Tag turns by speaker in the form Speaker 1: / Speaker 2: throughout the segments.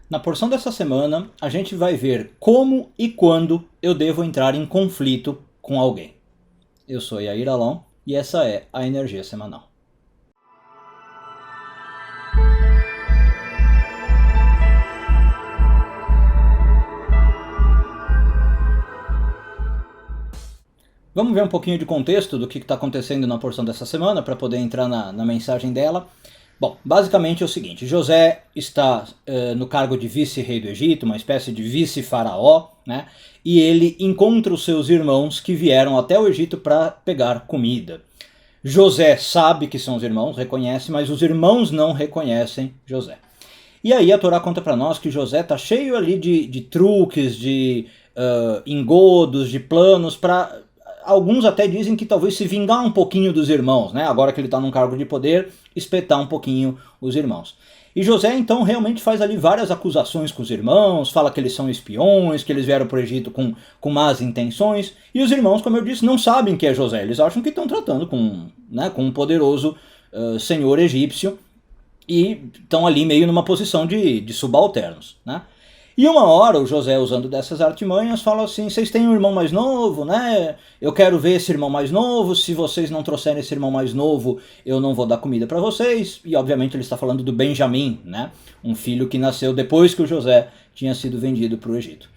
Speaker 1: Na porção dessa semana, a gente vai ver como e quando eu devo entrar em conflito com alguém. Eu sou Yair Alon e essa é a Energia Semanal. Vamos ver um pouquinho de contexto do que está acontecendo na porção dessa semana para poder entrar na mensagem dela. Bom, basicamente é o seguinte, José está no cargo de vice-rei do Egito, uma espécie de vice-faraó, né? E ele encontra os seus irmãos que vieram até o Egito para pegar comida. José sabe que são os irmãos, reconhece, mas os irmãos não reconhecem José. E aí a Torá conta para nós que José está cheio ali de truques, de engodos, de planos para... Alguns até dizem que talvez se vingar um pouquinho dos irmãos, né? Agora que ele está num cargo de poder, espetar um pouquinho os irmãos. E José então realmente faz ali várias acusações com os irmãos, fala que eles são espiões, que eles vieram para o Egito com más intenções. E os irmãos, como eu disse, não sabem que é José, eles acham que estão tratando com um poderoso senhor egípcio e estão ali meio numa posição de subalternos, né? E uma hora o José, usando dessas artimanhas, fala assim, vocês têm um irmão mais novo, né? Eu quero ver esse irmão mais novo, se vocês não trouxerem esse irmão mais novo, eu não vou dar comida para vocês. E obviamente ele está falando do Benjamim, né? Um filho que nasceu depois que o José tinha sido vendido para o Egito.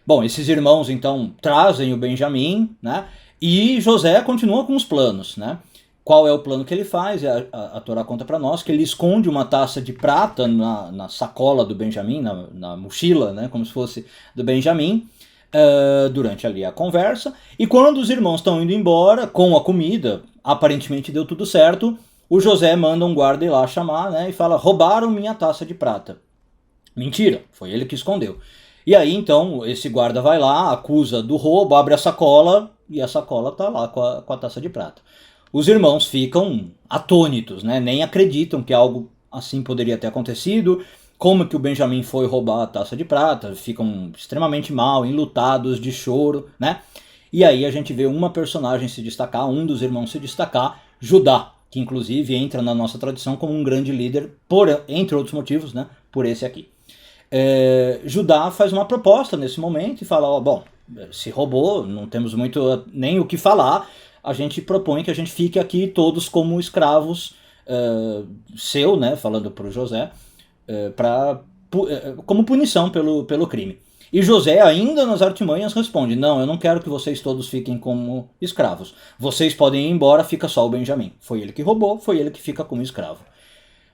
Speaker 1: Bom, esses irmãos então trazem o Benjamim, né? E José continua com os planos, né? Qual é o plano que ele faz? A Torá conta para nós que ele esconde uma taça de prata na sacola do Benjamim, na mochila, né, como se fosse do Benjamim, durante ali a conversa. E quando os irmãos estão indo embora com a comida, aparentemente deu tudo certo, o José manda um guarda ir lá chamar, né, e fala, roubaram minha taça de prata. Mentira, foi ele que escondeu. E aí então esse guarda vai lá, acusa do roubo, abre a sacola e a sacola tá lá com a taça de prata. Os irmãos ficam atônitos, né? Nem acreditam que algo assim poderia ter acontecido, como que o Benjamim foi roubar a taça de prata, ficam extremamente mal, enlutados, de choro, né? E aí a gente vê uma personagem se destacar, um dos irmãos se destacar, Judá, que inclusive entra na nossa tradição como um grande líder, entre outros motivos, né? Por esse aqui. Judá faz uma proposta nesse momento e fala, bom, se roubou, não temos muito nem o que falar, a gente propõe que a gente fique aqui todos como escravos seu, né, falando para o José, como punição pelo crime. E José, ainda nas artimanhas, responde, não, eu não quero que vocês todos fiquem como escravos. Vocês podem ir embora, fica só o Benjamim. Foi ele que roubou, foi ele que fica como escravo.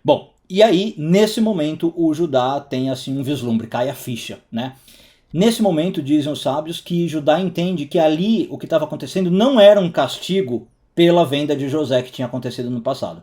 Speaker 1: Bom, e aí, nesse momento, o Judá tem assim um vislumbre, cai a ficha, né? Nesse momento, dizem os sábios, que Judá entende que ali o que estava acontecendo não era um castigo pela venda de José que tinha acontecido no passado.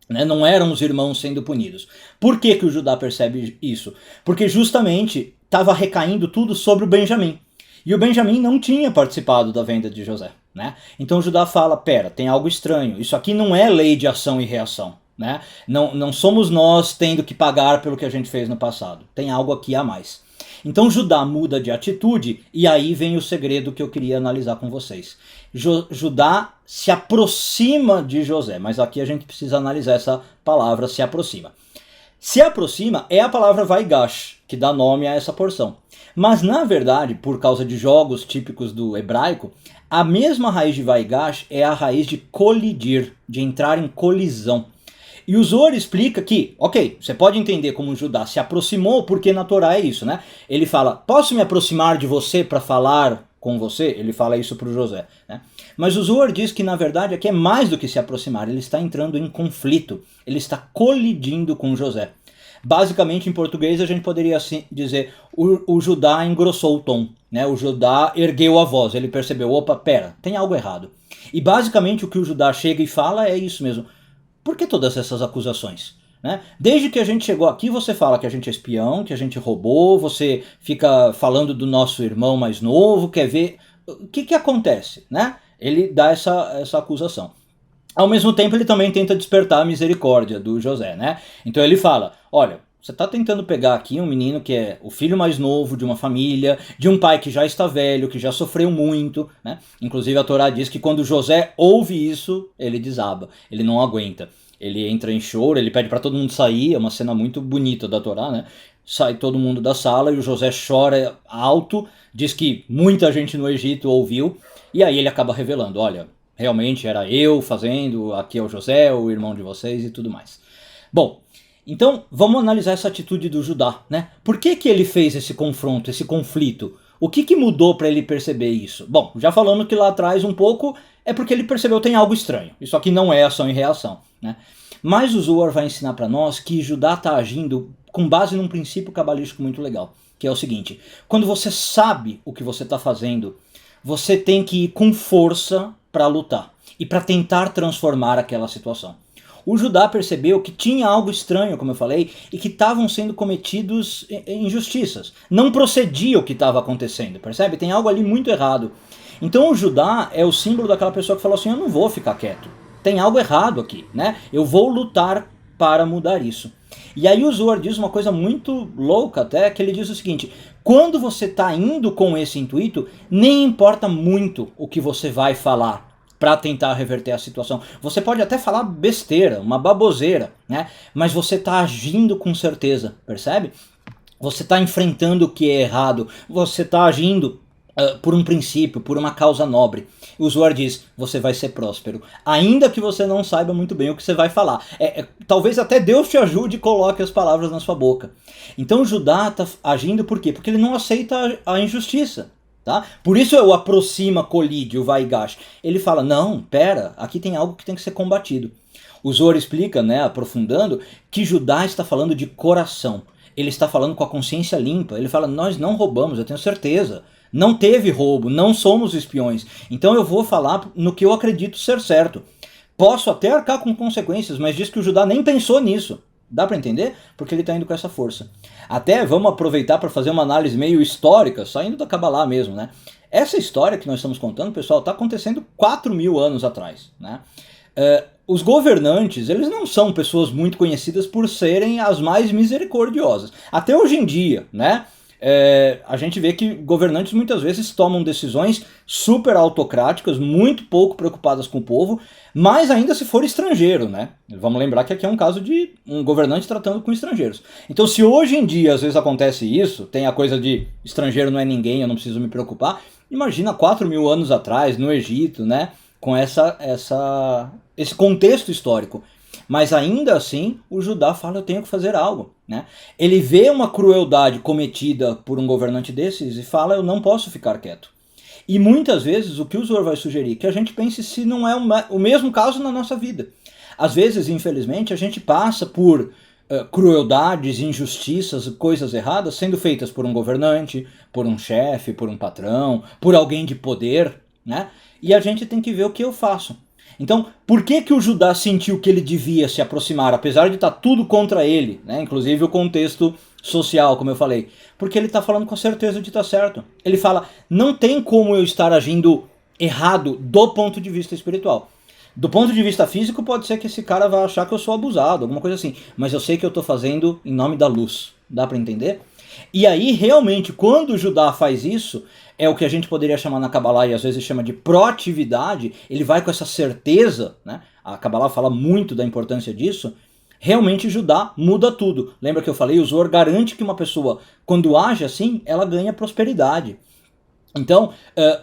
Speaker 1: Né? Não eram os irmãos sendo punidos. Por que o Judá percebe isso? Porque justamente estava recaindo tudo sobre o Benjamim. E o Benjamim não tinha participado da venda de José. Né? Então o Judá fala, pera, tem algo estranho. Isso aqui não é lei de ação e reação. Né? Não somos nós tendo que pagar pelo que a gente fez no passado. Tem algo aqui a mais. Então Judá muda de atitude e aí vem o segredo que eu queria analisar com vocês. Judá se aproxima de José, mas aqui a gente precisa analisar essa palavra se aproxima. Se aproxima é a palavra vaigash, que dá nome a essa porção. Mas na verdade, por causa de jogos típicos do hebraico, a mesma raiz de vaigash é a raiz de colidir, de entrar em colisão. E o Zohar explica que, ok, você pode entender como Judá se aproximou, porque na Torá é isso, né? Ele fala, posso me aproximar de você para falar com você? Ele fala isso para o José, né? Mas o Zohar diz que na verdade aqui é mais do que se aproximar, ele está entrando em conflito, ele está colidindo com José. Basicamente em português a gente poderia assim dizer, o Judá engrossou o tom, né? O Judá ergueu a voz, ele percebeu, opa, pera, tem algo errado. E basicamente o que o Judá chega e fala é isso mesmo. Por que todas essas acusações? Né? Desde que a gente chegou aqui, você fala que a gente é espião, que a gente roubou, você fica falando do nosso irmão mais novo, quer ver... O que acontece? Né? Ele dá essa acusação. Ao mesmo tempo, ele também tenta despertar a misericórdia do José. Né? Então ele fala, olha, você está tentando pegar aqui um menino que é o filho mais novo de uma família, de um pai que já está velho, que já sofreu muito, né? Inclusive a Torá diz que quando José ouve isso, ele desaba, ele não aguenta. Ele entra em choro, ele pede para todo mundo sair, é uma cena muito bonita da Torá, né? sai todo mundo da sala e o José chora alto, diz que muita gente no Egito ouviu, e aí ele acaba revelando, olha, realmente era eu fazendo, aqui é o José, o irmão de vocês e tudo mais. Bom, então vamos analisar essa atitude do Judá, né? Por que que ele fez esse confronto, esse conflito? O que que mudou para ele perceber isso? Bom, já falando que lá atrás um pouco é porque ele percebeu que tem algo estranho. Isso aqui não é ação e reação, né? Mas o Zohar vai ensinar para nós que Judá está agindo com base num princípio cabalístico muito legal, que é o seguinte: quando você sabe o que você está fazendo, você tem que ir com força para lutar e para tentar transformar aquela situação. O Judá percebeu que tinha algo estranho, como eu falei, e que estavam sendo cometidos injustiças. Não procedia o que estava acontecendo, percebe? Tem algo ali muito errado. Então o Judá é o símbolo daquela pessoa que falou assim, eu não vou ficar quieto. Tem algo errado aqui, né? Eu vou lutar para mudar isso. E aí o Zohar diz uma coisa muito louca até, que ele diz o seguinte: quando você está indo com esse intuito, nem importa muito o que você vai falar para tentar reverter a situação. Você pode até falar besteira, uma baboseira, né? Mas você está agindo com certeza, percebe? Você está enfrentando o que é errado, você está agindo por um princípio, por uma causa nobre. O Zohar diz, você vai ser próspero, ainda que você não saiba muito bem o que você vai falar. Talvez até Deus te ajude e coloque as palavras na sua boca. Então Judá está agindo por quê? Porque ele não aceita a injustiça. Tá? Por isso o aproxima, colide, o Vaigash. Ele fala, não, pera, aqui tem algo que tem que ser combatido. O Zohar explica, né, aprofundando, que Judá está falando de coração. Ele está falando com a consciência limpa. Ele fala, nós não roubamos, eu tenho certeza. Não teve roubo, não somos espiões. Então eu vou falar no que eu acredito ser certo. Posso até arcar com consequências, mas diz que o Judá nem pensou nisso. Dá para entender? Porque ele está indo com essa força. Até vamos aproveitar para fazer uma análise meio histórica, saindo da Kabbalah mesmo, né? Essa história que nós estamos contando, pessoal, está acontecendo 4.000 anos atrás, né? Os governantes, eles não são pessoas muito conhecidas por serem as mais misericordiosas. Até hoje em dia, né? A gente vê que governantes muitas vezes tomam decisões super autocráticas, muito pouco preocupadas com o povo, mas ainda se for estrangeiro, né? Vamos lembrar que aqui é um caso de um governante tratando com estrangeiros. Então se hoje em dia às vezes acontece isso, tem a coisa de estrangeiro não é ninguém, eu não preciso me preocupar, imagina 4.000 anos atrás, no Egito, né? Com esse contexto histórico. Mas ainda assim, o Judá fala, eu tenho que fazer algo, né? Ele vê uma crueldade cometida por um governante desses e fala, eu não posso ficar quieto. E muitas vezes o que o Zohar vai sugerir? Que a gente pense se não é o mesmo caso na nossa vida. Às vezes, infelizmente, a gente passa por crueldades, injustiças, coisas erradas sendo feitas por um governante, por um chefe, por um patrão, por alguém de poder, né? E a gente tem que ver o que eu faço. Então, por que que o Judá sentiu que ele devia se aproximar, apesar de estar tudo contra ele, né? Inclusive o contexto social, como eu falei? Porque ele está falando com a certeza de estar certo. Ele fala, não tem como eu estar agindo errado do ponto de vista espiritual. Do ponto de vista físico, pode ser que esse cara vá achar que eu sou abusado, alguma coisa assim. Mas eu sei que eu estou fazendo em nome da luz. Dá para entender? E aí, realmente, quando o Judá faz isso, é o que a gente poderia chamar na Kabbalah, e às vezes chama de proatividade, ele vai com essa certeza, né? A Kabbalah fala muito da importância disso. Realmente Judá muda tudo. Lembra que eu falei? O Zohar garante que uma pessoa, quando age assim, ela ganha prosperidade. Então,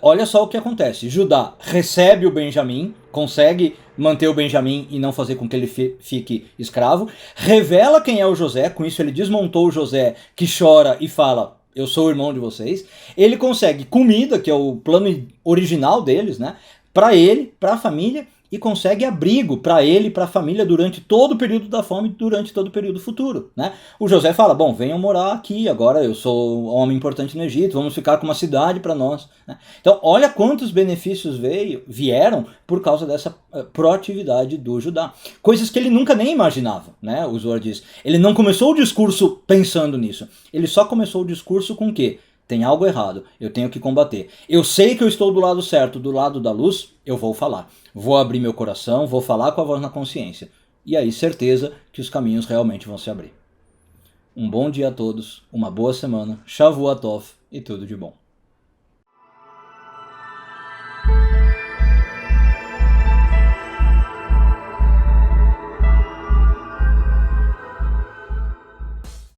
Speaker 1: olha só o que acontece. Judá recebe o Benjamim, consegue manter o Benjamim e não fazer com que ele fique escravo. Revela quem é o José, com isso ele desmontou o José que chora e fala, eu sou o irmão de vocês. Ele consegue comida, que é o plano original deles, né? Para ele, para a família, e consegue abrigo para ele e para a família durante todo o período da fome, durante todo o período futuro, né? O José fala, bom, venham morar aqui, agora eu sou um homem importante no Egito, vamos ficar com uma cidade para nós, né? Então, olha quantos benefícios vieram por causa dessa proatividade do Judá. Coisas que ele nunca nem imaginava, né? O Zohar diz. Ele não começou o discurso pensando nisso, ele só começou o discurso com o quê? Tem algo errado, eu tenho que combater. Eu sei que eu estou do lado certo, do lado da luz, eu vou falar. Vou abrir meu coração, vou falar com a voz na consciência. E aí, certeza que os caminhos realmente vão se abrir. Um bom dia a todos, uma boa semana, Shavua Tov e tudo de bom.